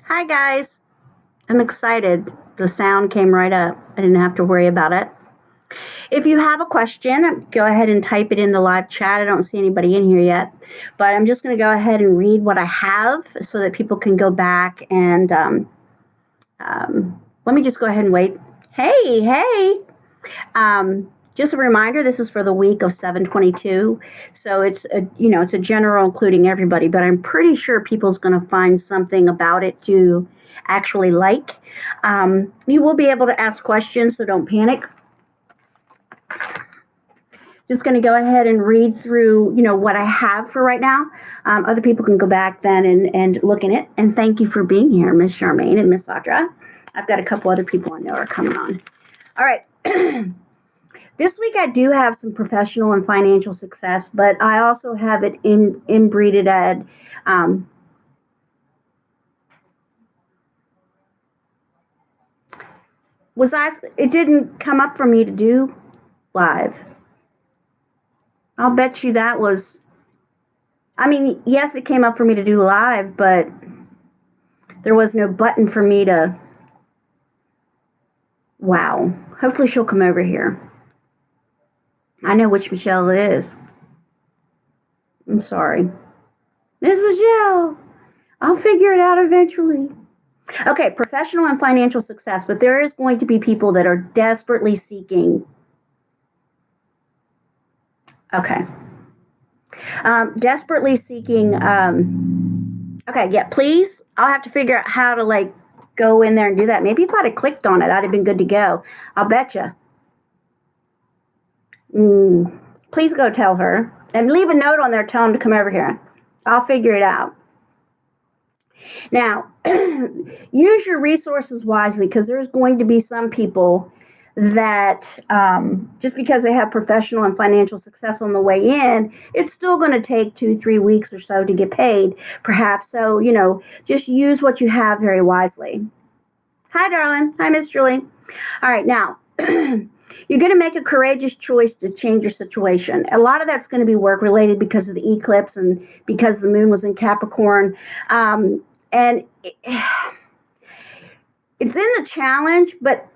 Hi guys, I'm excited. The sound came right up. I didn't have to worry about it. If you have a question, go ahead and type it in the live chat. I don't see anybody in here yet, but I'm just going to go ahead and read what I have so that people can go back and let me just go ahead and wait. Hey. Just a reminder, this is for the week of 7/22, so it's a general including everybody, but I'm pretty sure people's going to find something about it to actually like. You will be able to ask questions, so don't panic. Just going to go ahead and read through, what I have for right now. Other people can go back then and look in it. And thank you for being here, Miss Charmaine and Miss Audra. I've got a couple other people I know are coming on. All right. This week I do have some professional and financial success, but I also have it inbreeded at it didn't come up for me to do live. I'll bet you that was, yes, it came up for me to do live, but there was no button for me to, wow. Hopefully she'll come over here. I know which Michelle it is. I'm sorry. Miss Michelle. I'll figure it out eventually. Okay, professional and financial success, but there is going to be people that are desperately seeking. Okay. Desperately seeking. Okay, yeah, please. I'll have to figure out how to go in there and do that. Maybe if I'd have clicked on it, I'd have been good to go. I'll bet you. Please go tell her. And leave a note on there, tell them to come over here. I'll figure it out. Now, use your resources wisely, because there's going to be some people that just because they have professional and financial success on the way in, it's still going to take 2-3 weeks or so to get paid, perhaps. So, just use what you have very wisely. Hi, darling. Hi, Miss Julie. All right, now, you're going to make a courageous choice to change your situation. A lot of that's going to be work-related because of the eclipse and because the moon was in Capricorn. And it's in the challenge, but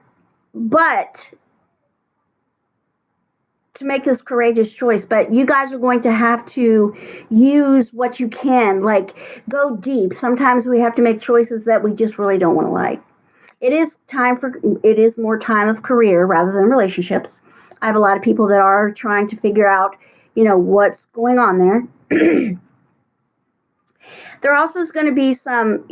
to make this courageous choice, but you guys are going to have to use what you can, go deep. Sometimes we have to make choices that we just really don't want to like. It is more time of career rather than relationships. I have a lot of people that are trying to figure out, what's going on there. There also is going to be some,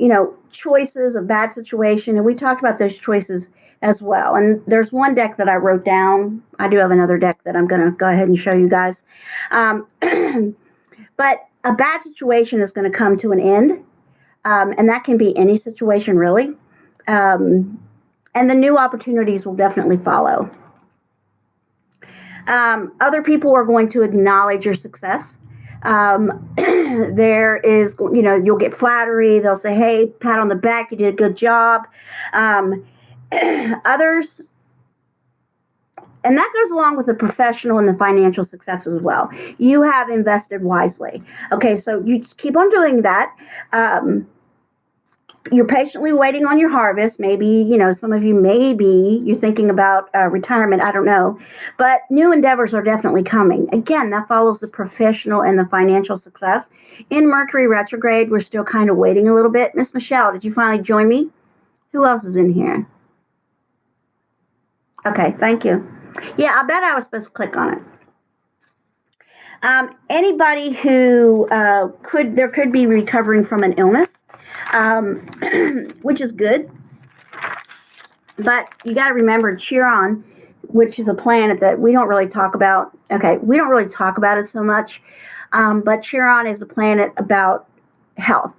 choices, a bad situation, and we talked about those choices as well. And there's one deck that I wrote down. I do have another deck that I'm going to go ahead and show you guys. But a bad situation is going to come to an end, and that can be any situation, really. And the new opportunities will definitely follow. Other people are going to acknowledge your success. There is, you'll get flattery. They'll say, hey, pat on the back, you did a good job. Others, and that goes along with the professional and the financial success as well. You have invested wisely. Okay, so you just keep on doing that. You're patiently waiting on your harvest. Maybe, some of you, you're thinking about retirement. I don't know. But new endeavors are definitely coming. Again, that follows the professional and the financial success. In Mercury retrograde, we're still kind of waiting a little bit. Miss Michelle, did you finally join me? Who else is in here? Okay, thank you. Yeah, I bet I was supposed to click on it. Anybody who could be recovering from an illness. Which is good. But you got to remember Chiron, which is a planet that we don't really talk about. Okay, we don't really talk about it so much. But Chiron is a planet about health.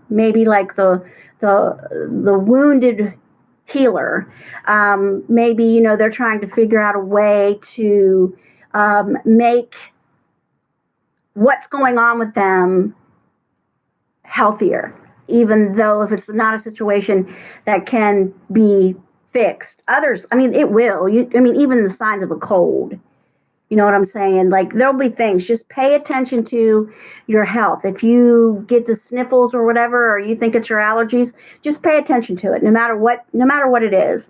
Maybe like the wounded healer. Maybe, they're trying to figure out a way to make what's going on with them healthier, even though if it's not a situation that can be fixed. Others, it will. Even the signs of a cold, You know what I'm saying? Like, there'll be things. Just pay attention to your health. If you get the sniffles or whatever, or you think it's your allergies, just pay attention to it, no matter what it is.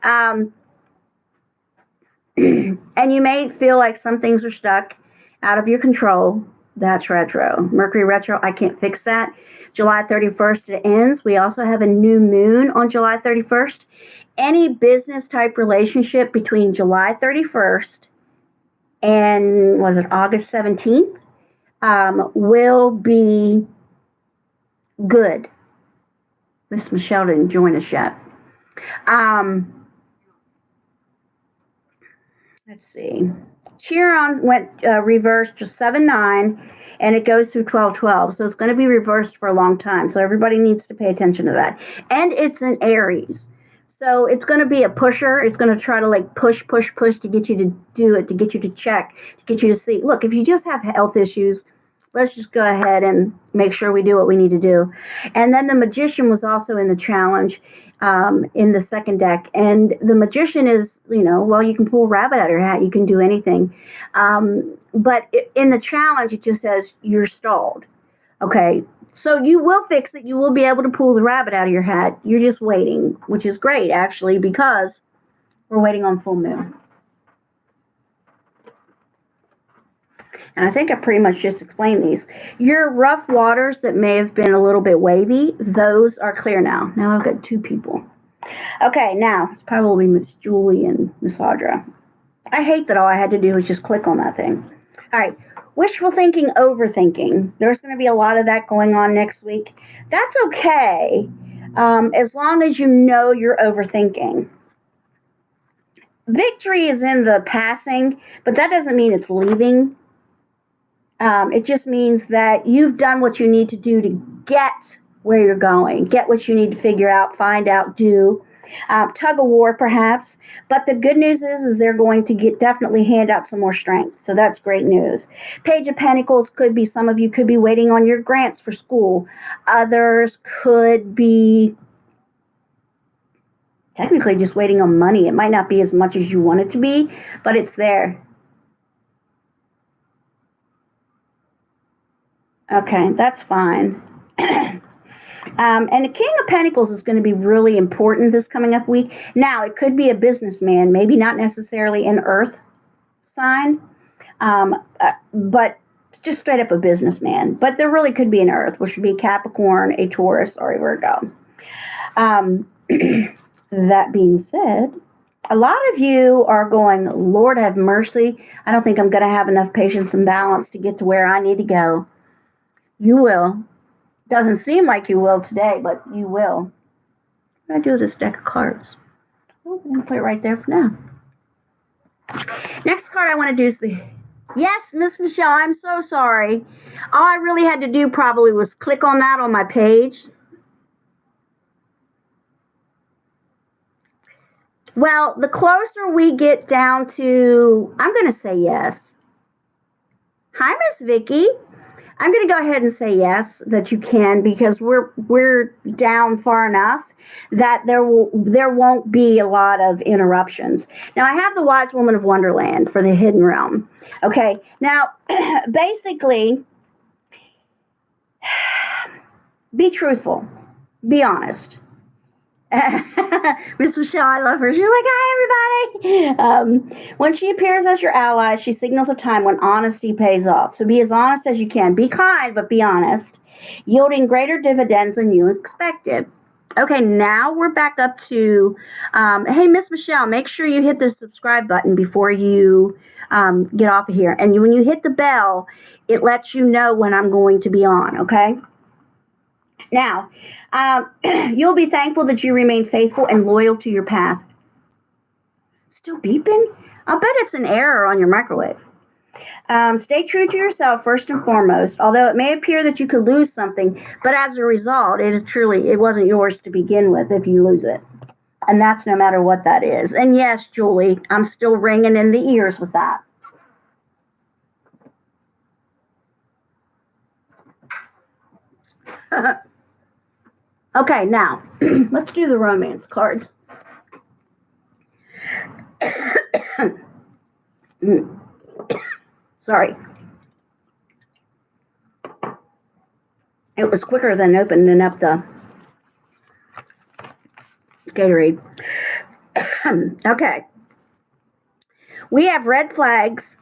And you may feel like some things are stuck out of your control. That's retro. Mercury retro, I can't fix that. July 31st, it ends. We also have a new moon on July 31st. Any business type relationship between July 31st and was it August 17th will be good. Miss Michelle didn't join us yet. Let's see. Chiron went reversed to 7-9, and it goes through 12-12. So it's going to be reversed for a long time. So everybody needs to pay attention to that. And it's in Aries. So it's going to be a pusher. It's going to try to like push to get you to do it, to get you to check, to get you to see. Look, if you just have health issues, let's just go ahead and make sure we do what we need to do. And then the Magician was also in the challenge in the second deck. And the Magician is, well, you can pull a rabbit out of your hat. You can do anything. But in the challenge, it just says you're stalled. Okay. So you will fix it. You will be able to pull the rabbit out of your hat. You're just waiting, which is great, actually, because we're waiting on full moon. And I think I pretty much just explained these. Your rough waters that may have been a little bit wavy, those are clear now. Now I've got 2 people. Okay, now it's probably Miss Julie and Miss Audra. I hate that all I had to do was just click on that thing. All right, wishful thinking, overthinking. There's going to be a lot of that going on next week. That's okay, as long as you know you're overthinking. Victory is in the passing, but that doesn't mean it's leaving. It just means that you've done what you need to do to get where you're going, get what you need to figure out, find out, do. Tug of war, perhaps. But the good news is they're going to definitely hand out some more strength. So that's great news. Page of Pentacles could be, some of you could be waiting on your grants for school. Others could be technically just waiting on money. It might not be as much as you want it to be, but it's there. Okay, that's fine. And the King of Pentacles is going to be really important this coming up week. Now, it could be a businessman, maybe not necessarily an earth sign, but just straight up a businessman. But there really could be an earth, which would be Capricorn, a Taurus, or a Virgo. That being said, a lot of you are going, Lord have mercy, I don't think I'm going to have enough patience and balance to get to where I need to go. You will. Doesn't seem like you will today, but you will. What do I do with this deck of cards? Oh, I'm going to put it right there for now. Next card I want to do is the... Yes, Miss Michelle, I'm so sorry. All I really had to do probably was click on that on my page. Well, the closer we get down to... I'm going to say yes. Hi, Miss Vicky. I'm going to go ahead and say yes, that you can, because we're down far enough that there won't be a lot of interruptions. Now, I have the Wise Woman of Wonderland for the Hidden Realm. Okay, now, basically, be truthful. Be honest. Miss Michelle, I love her. She's like, hi, everybody. When she appears as your ally, she signals a time when honesty pays off. So be as honest as you can. Be kind, but be honest, yielding greater dividends than you expected. Okay, now we're back up to, hey, Miss Michelle, make sure you hit the subscribe button before you get off of here. And when you hit the bell, it lets you know when I'm going to be on, okay? Now, you'll be thankful that you remain faithful and loyal to your path. Still beeping? I'll bet it's an error on your microwave. Stay true to yourself first and foremost, although it may appear that you could lose something, but as a result, it wasn't yours to begin with if you lose it. And that's no matter what that is. And yes, Julie, I'm still ringing in the ears with that. Okay, now, let's do the romance cards. Sorry. It was quicker than opening up the Gatorade. Okay. We have red flags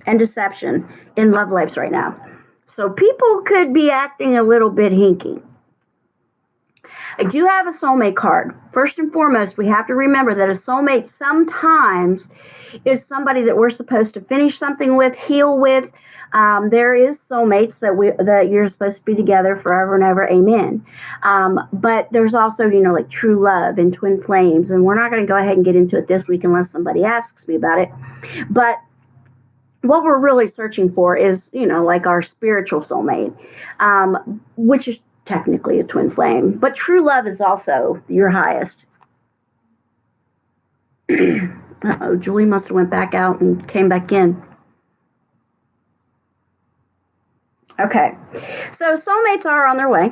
and deception in love lives right now. So people could be acting a little bit hinky. I do have a soulmate card. First and foremost, we have to remember that a soulmate sometimes is somebody that we're supposed to finish something with, heal with. There is soulmates that you're supposed to be together forever and ever. Amen. But there's also, like true love and twin flames. And we're not going to go ahead and get into it this week unless somebody asks me about it. But what we're really searching for is, like our spiritual soulmate, which is technically a twin flame. But true love is also your highest. Uh-oh, Julie must have went back out and came back in. Okay, so soulmates are on their way,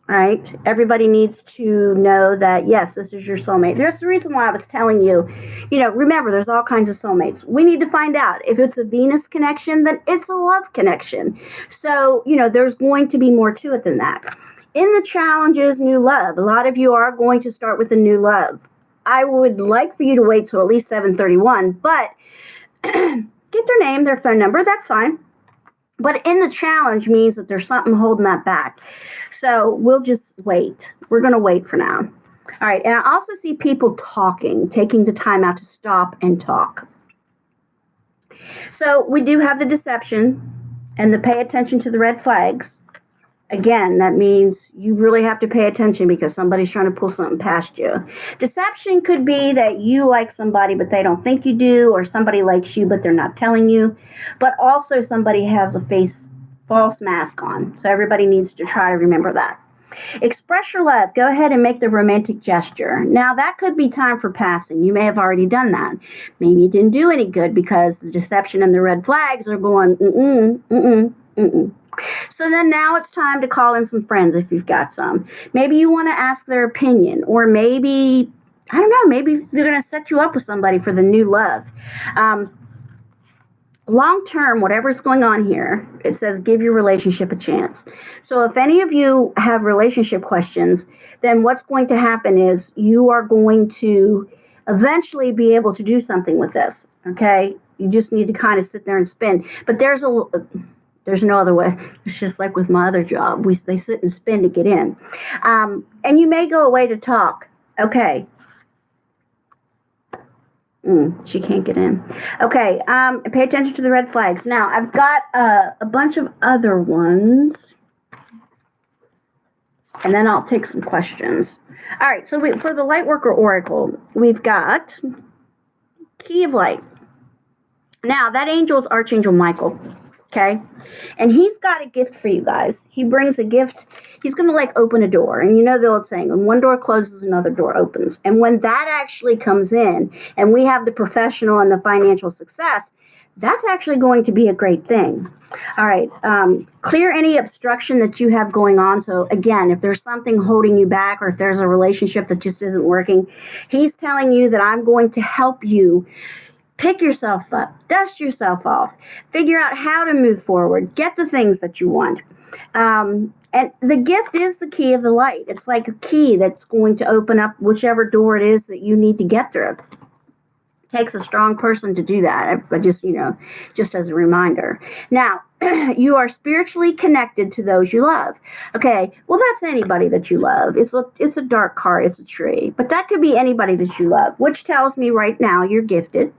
right? Everybody needs to know that, yes, this is your soulmate. There's the reason why I was telling you, remember, there's all kinds of soulmates. We need to find out if it's a Venus connection, then it's a love connection. So, there's going to be more to it than that. In the challenges, new love, a lot of you are going to start with a new love. I would like for you to wait till at least 7:31, but get their name, their phone number, that's fine. But in the challenge means that there's something holding that back. So we'll just wait. We're going to wait for now. All right. And I also see people talking, taking the time out to stop and talk. So we do have the deception and the pay attention to the red flags. Again, that means you really have to pay attention because somebody's trying to pull something past you. Deception could be that you like somebody, but they don't think you do, or somebody likes you, but they're not telling you. But also somebody has a false mask on. So everybody needs to try to remember that. Express your love. Go ahead and make the romantic gesture. Now, that could be time for passing. You may have already done that. Maybe it didn't do any good because the deception and the red flags are going, So then now it's time to call in some friends if you've got some. Maybe you want to ask their opinion, or maybe, I don't know, maybe they're going to set you up with somebody for the new love. Long term, whatever's going on here, it says give your relationship a chance. So if any of you have relationship questions, then what's going to happen is you are going to eventually be able to do something with this, okay? You just need to kind of sit there and spin. But there's no other way. It's just like with my other job. They sit and spin to get in. And you may go away to talk. Okay. She can't get in. Okay. Pay attention to the red flags. Now, I've got a bunch of other ones. And then I'll take some questions. All right. So for the Lightworker Oracle, we've got Key of Light. Now, that angel is Archangel Michael. Okay. And he's got a gift for you guys. He brings a gift. He's going to open a door. And you know the old saying, when one door closes, another door opens. And when that actually comes in and we have the professional and the financial success, that's actually going to be a great thing. All right. Clear any obstruction that you have going on. So again, if there's something holding you back or if there's a relationship that just isn't working, he's telling you that I'm going to help you pick yourself up, dust yourself off, figure out how to move forward, get the things that you want. And the gift is the key of the light. It's like a key that's going to open up whichever door it is that you need to get through. It takes a strong person to do that, but just as a reminder. Now, you are spiritually connected to those you love. Okay, well, that's anybody that you love. It's a dark card, it's a tree, but that could be anybody that you love, which tells me right now you're gifted.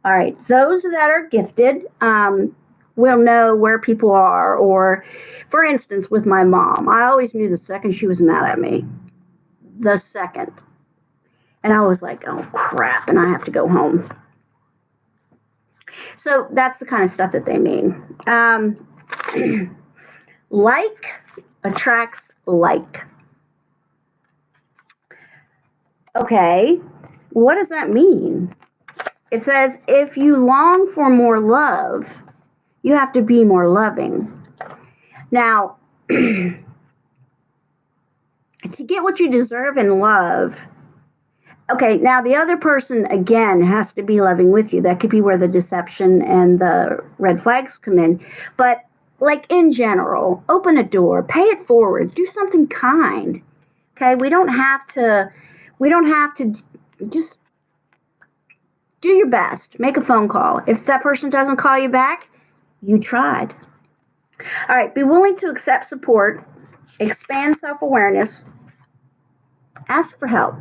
All right, those that are gifted will know where people are. Or, for instance, with my mom, I always knew the second she was mad at me. The second. And I was like, oh, crap, and I have to go home. So that's the kind of stuff that they mean. Like attracts like. Okay, what does that mean? It says, if you long for more love, you have to be more loving. Now, to get what you deserve in love, Okay, now the other person, again, has to be loving with you. That could be where the deception and the red flags come in. But, like, in general, open a door, pay it forward, do something kind. Okay, we don't have to just do your best. Make a phone call. If that person doesn't call you back, you tried. All right, be willing to accept support, expand self awareness, ask for help.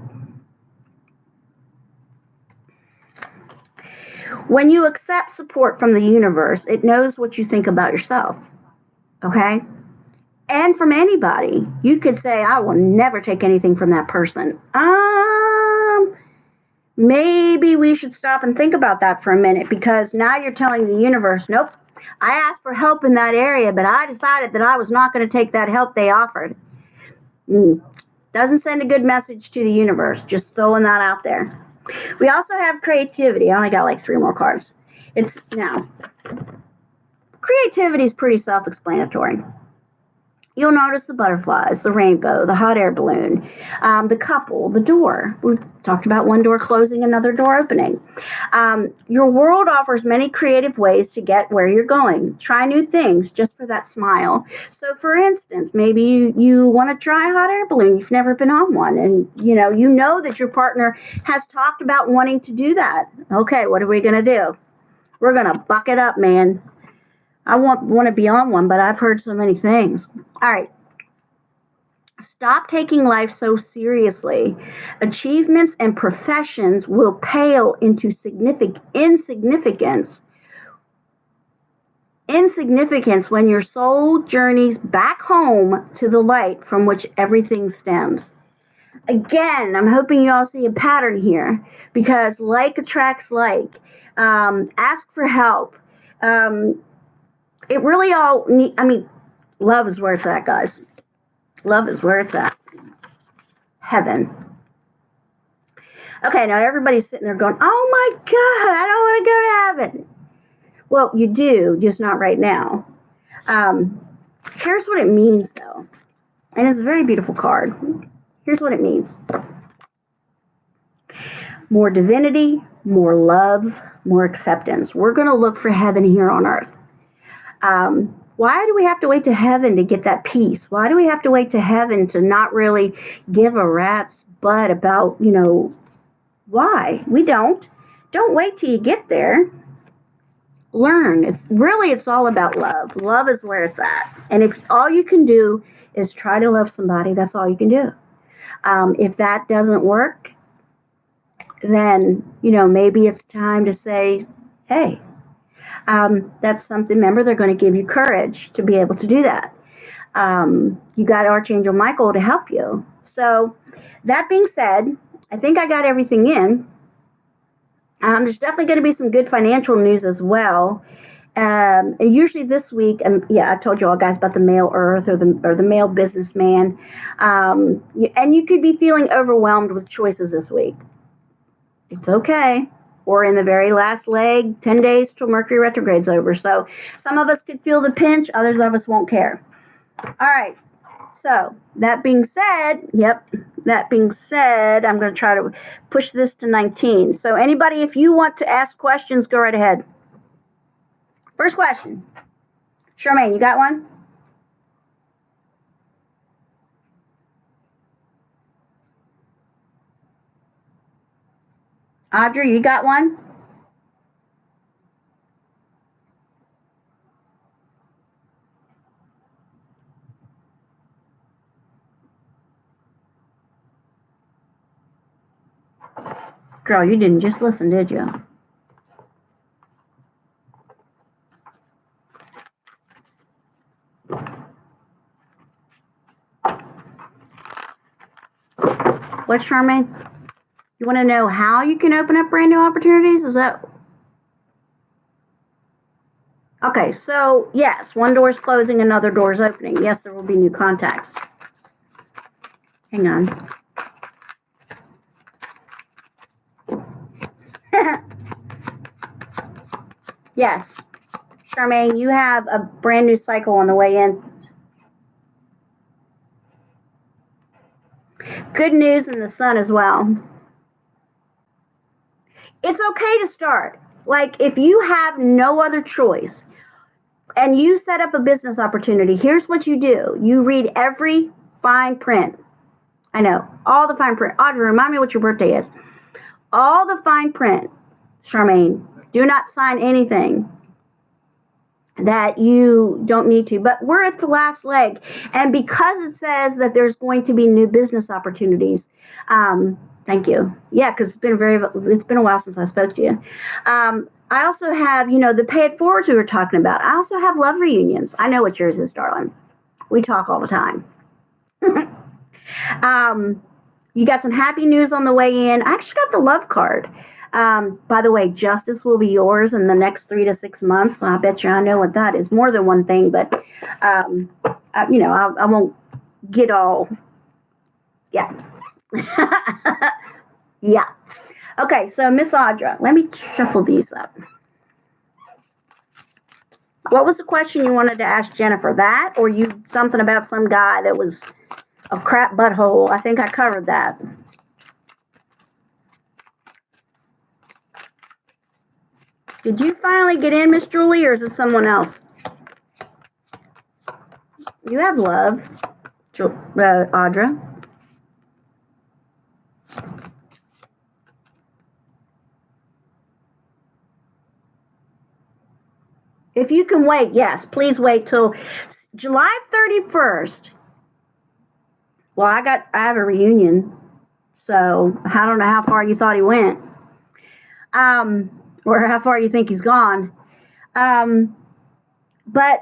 When you accept support from the universe, it knows what you think about yourself. Okay? And from anybody. You could say, I will never take anything from that person. Maybe we should stop and think about that for a minute, because now you're telling the universe, nope, I asked for help in that area, but I decided that I was not going to take that help they offered. Doesn't send a good message to the universe. Just throwing that out there. We also have creativity. I only got like 3 more cards. Creativity is pretty self-explanatory. You'll notice the butterflies, the rainbow, the hot air balloon, the couple, the door. We talked about one door closing, another door opening. Your world offers many creative ways to get where you're going. Try new things just for that smile. So, for instance, maybe you want to try a hot air balloon. You've never been on one, and you know that your partner has talked about wanting to do that. Okay, what are we going to do? We're going to buck it up, man. I want to be on one, but I've heard so many things. All right. Stop taking life so seriously. Achievements and professions will pale into insignificance when your soul journeys back home to the light from which everything stems. Again, I'm hoping you all see a pattern here, because like attracts like. Ask for help. It really all love is where it's at, guys. Love is where it's at. Heaven. Okay, now everybody's sitting there going, oh my God, I don't want to go to heaven. Well, you do, just not right now. Here's what it means, though. And it's a very beautiful card. Here's what it means. More divinity, more love, more acceptance. We're going to look for heaven here on earth. Why do we have to wait to heaven to get that peace? Why do we have to wait to heaven to not really give a rat's butt about, why? We don't. Don't wait till you get there. Learn. It's all about love. Love is where it's at. And if all you can do is try to love somebody, that's all you can do. If that doesn't work, then, maybe it's time to say, hey, that's something. Remember, they're going to give you courage to be able to do that. You got Archangel Michael to help you. So that being said, I think I got everything in. There's definitely going to be some good financial news as well. And usually this week, I told you all guys about the male Earth or the male businessman. And you could be feeling overwhelmed with choices this week. It's okay. Or in the very last leg, 10 days till Mercury retrograde's over. So some of us could feel the pinch, others of us won't care. All right. So that being said, I'm going to try to push this to 19. So anybody, if you want to ask questions, go right ahead. First question. Charmaine, you got one? Audrey, you got one? Girl, you didn't just listen, did you? What, Charmaine? You want to know how you can open up brand new opportunities? Is that... Okay, so yes, one door is closing, another door is opening. Yes, there will be new contacts. Hang on. Yes, Charmaine, you have a brand new cycle on the way in. Good news in the sun as well. It's okay to start. Like, if you have no other choice and you set up a business opportunity, here's what you do. You read every fine print. I know, all the fine print. Audrey, remind me what your birthday is. All the fine print, Charmaine. Do not sign anything that you don't need to. But we're at the last leg. And because it says that there's going to be new business opportunities, thank you. Yeah, because it's been a while since I spoke to you. I also have, the pay it forwards we were talking about. I also have love reunions. I know what yours is, darling. We talk all the time. You got some happy news on the way in. I actually got the love card. By the way, justice will be yours in the next 3 to 6 months. I bet you I know what that is. More than one thing, but, I won't get all, yeah. Yeah. Okay, so Miss Audra, let me shuffle these up. What was the question you wanted to ask Jennifer? That, or something about some guy that was a crap butthole? I think I covered that. Did you finally get in, Miss Julie, or is it someone else? You have love, Audra. If you can wait, yes, please wait till July 31st. Well, I have a reunion, so I don't know how far you thought he went, or how far you think he's gone. But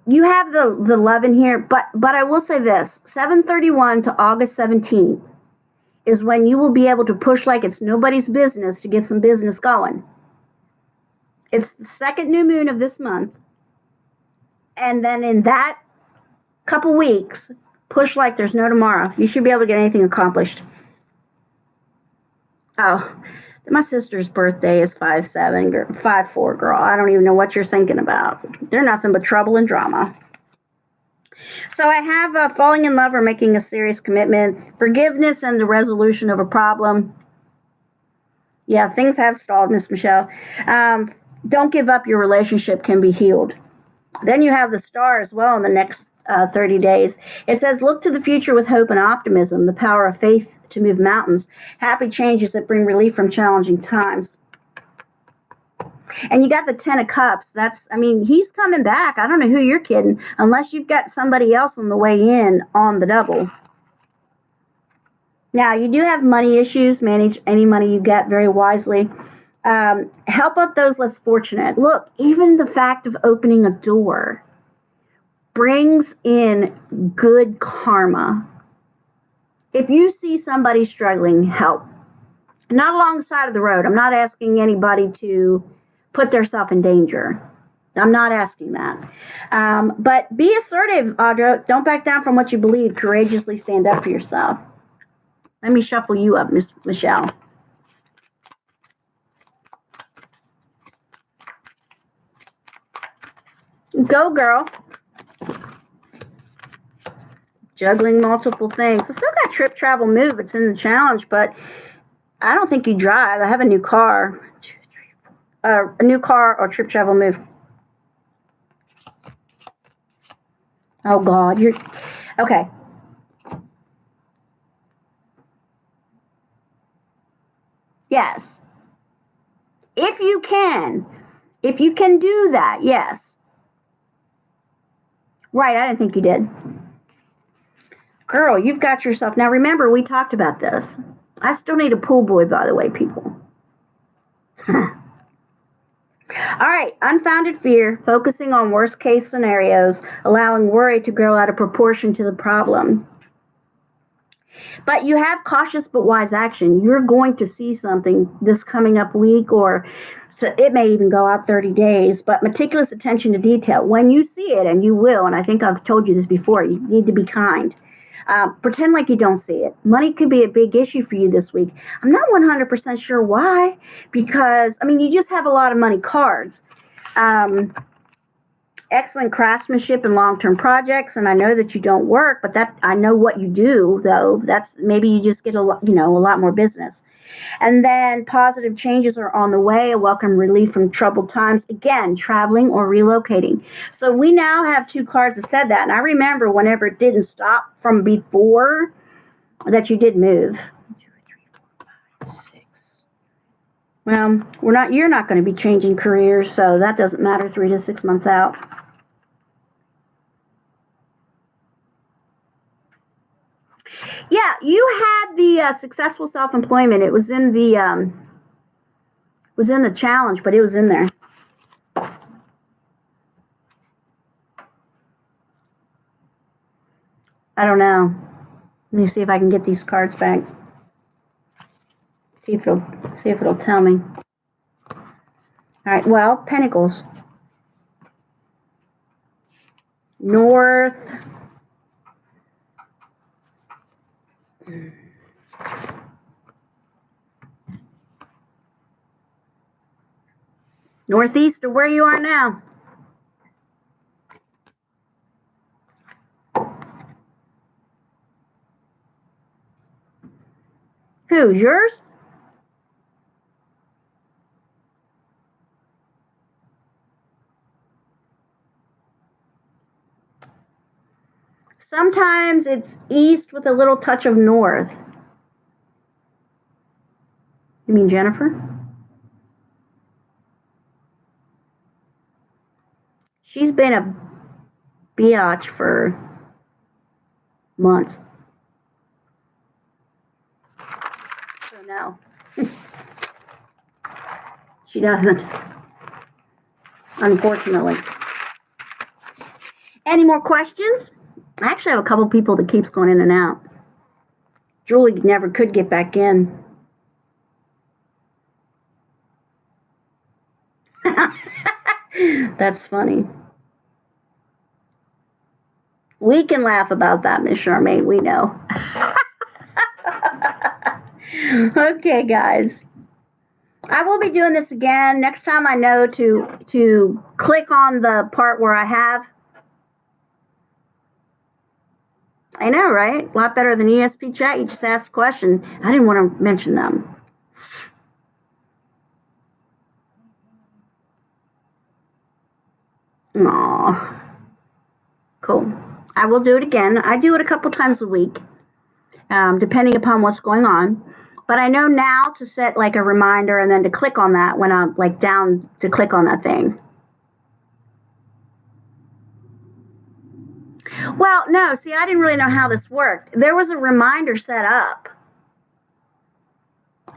you have the love in here, but I will say this, 7/31 to August 17th is when you will be able to push like it's nobody's business to get some business going. It's the second new moon of this month. And then in that couple weeks, push like there's no tomorrow. You should be able to get anything accomplished. Oh, my sister's birthday is 5/7, 5/4, girl. I don't even know what you're thinking about. They're nothing but trouble and drama. So I have falling in love or making a serious commitment, forgiveness and the resolution of a problem. Yeah, things have stalled, Miss Michelle. Don't give up, your relationship can be healed. Then you have the star as well in the next 30 days. It says, look to the future with hope and optimism, the power of faith to move mountains, happy changes that bring relief from challenging times. And you got the 10 of Cups. He's coming back. I don't know who you're kidding, unless you've got somebody else on the way in on the double. Now, you do have money issues. Manage any money you get very wisely. Help out those less fortunate. Look, even the fact of opening a door brings in good karma. If you see somebody struggling, help. Not along the side of the road. I'm not asking anybody to put themselves in danger. I'm not asking that. But be assertive, Audra. Don't back down from what you believe. Courageously stand up for yourself. Let me shuffle you up, Miss Michelle. Go, girl. Juggling multiple things. I still got trip, travel, move. It's in the challenge, but I don't think you drive. I have a new car. A new car or trip, travel, move. Oh, God. You're... Okay. Yes. If you can do that, yes. Right, I didn't think you did. Girl, you've got yourself. Now, remember, we talked about this. I still need a pool boy, by the way, people. All right, unfounded fear, focusing on worst case scenarios, allowing worry to grow out of proportion to the problem. But you have cautious but wise action. You're going to see something this coming up week, or it may even go out 30 days, but meticulous attention to detail. When you see it, and you will, and I think I've told you this before, you need to be kind. Pretend like you don't see it. Money could be a big issue for you this week. I'm not 100% sure why, because, you just have a lot of money cards. Excellent craftsmanship and long-term projects, and I know that you don't work, but I know what you do, though. That's maybe you just get a lot more business. And then positive changes are on the way, a welcome relief from troubled times. Again, traveling or relocating. So we now have 2 cards that said that. And I remember whenever it didn't stop from before that you did move. 1, 2, 3, 4, 5, 6. Well, you're not going to be changing careers, so that doesn't matter 3 to 6 months out. Yeah, you had the successful self-employment. It was in the challenge, but it was in there. I don't know. Let me see if I can get these cards back. See if it'll tell me. All right. Well, Pentacles. North. Northeast of where you are now. Who's yours? Sometimes it's east with a little touch of north. You mean Jennifer? She's been a biatch for months. So no. She doesn't. Unfortunately. Any more questions? I actually have a couple people that keeps going in and out. Julie never could get back in. That's funny. We can laugh about that, Miss Charmaine. We know. Okay, guys. I will be doing this again. Next time I know to click on the part where I have. I know, right? A lot better than ESP chat. You just ask a question. I didn't want to mention them. Aww. Cool. I will do it again. I do it a couple times a week, depending upon what's going on. But I know now to set like a reminder and then to click on that when I'm like down to click on that thing. Well, no, see, I didn't really know how this worked. There was a reminder set up.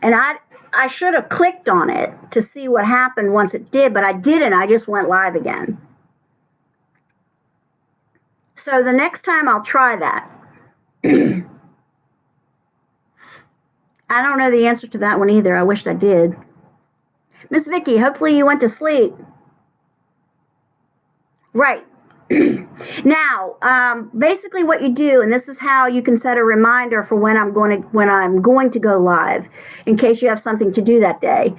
And I should have clicked on it to see what happened once it did, but I didn't. I just went live again. So the next time I'll try that. I don't know the answer to that one either. I wished I did. Miss Vicky, hopefully you went to sleep. Right. Now, basically what you do, and this is how you can set a reminder for when I'm going to go live, in case you have something to do that day.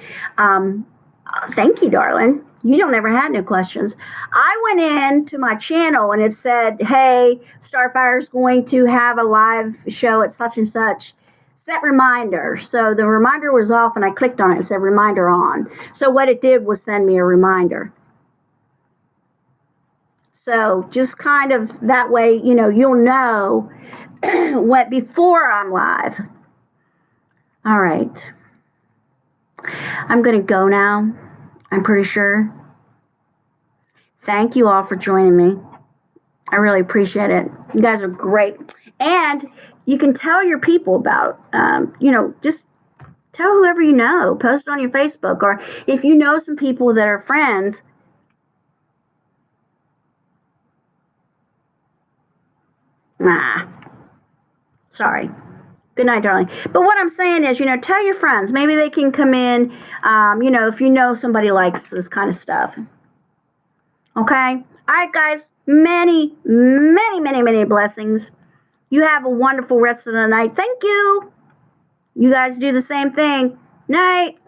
Thank you, darling. You don't ever had no questions. I went into my channel and it said, hey, Starfire's going to have a live show at such and such. Set reminder. So the reminder was off and I clicked on it and said reminder on. So what it did was send me a reminder. So just kind of that way, you know, you'll know what before I'm live. All right. I'm going to go now. I'm pretty sure. Thank you all for joining me. I really appreciate it. You guys are great. And you can tell your people about, just tell whoever you know. Post it on your Facebook. Or if you know some people that are friends, sorry. Good night, darling. But what I'm saying is, tell your friends. Maybe they can come in, if you know somebody likes this kind of stuff. Okay? All right, guys. Many, many, many, many blessings. You have a wonderful rest of the night. Thank you. You guys do the same thing. Night.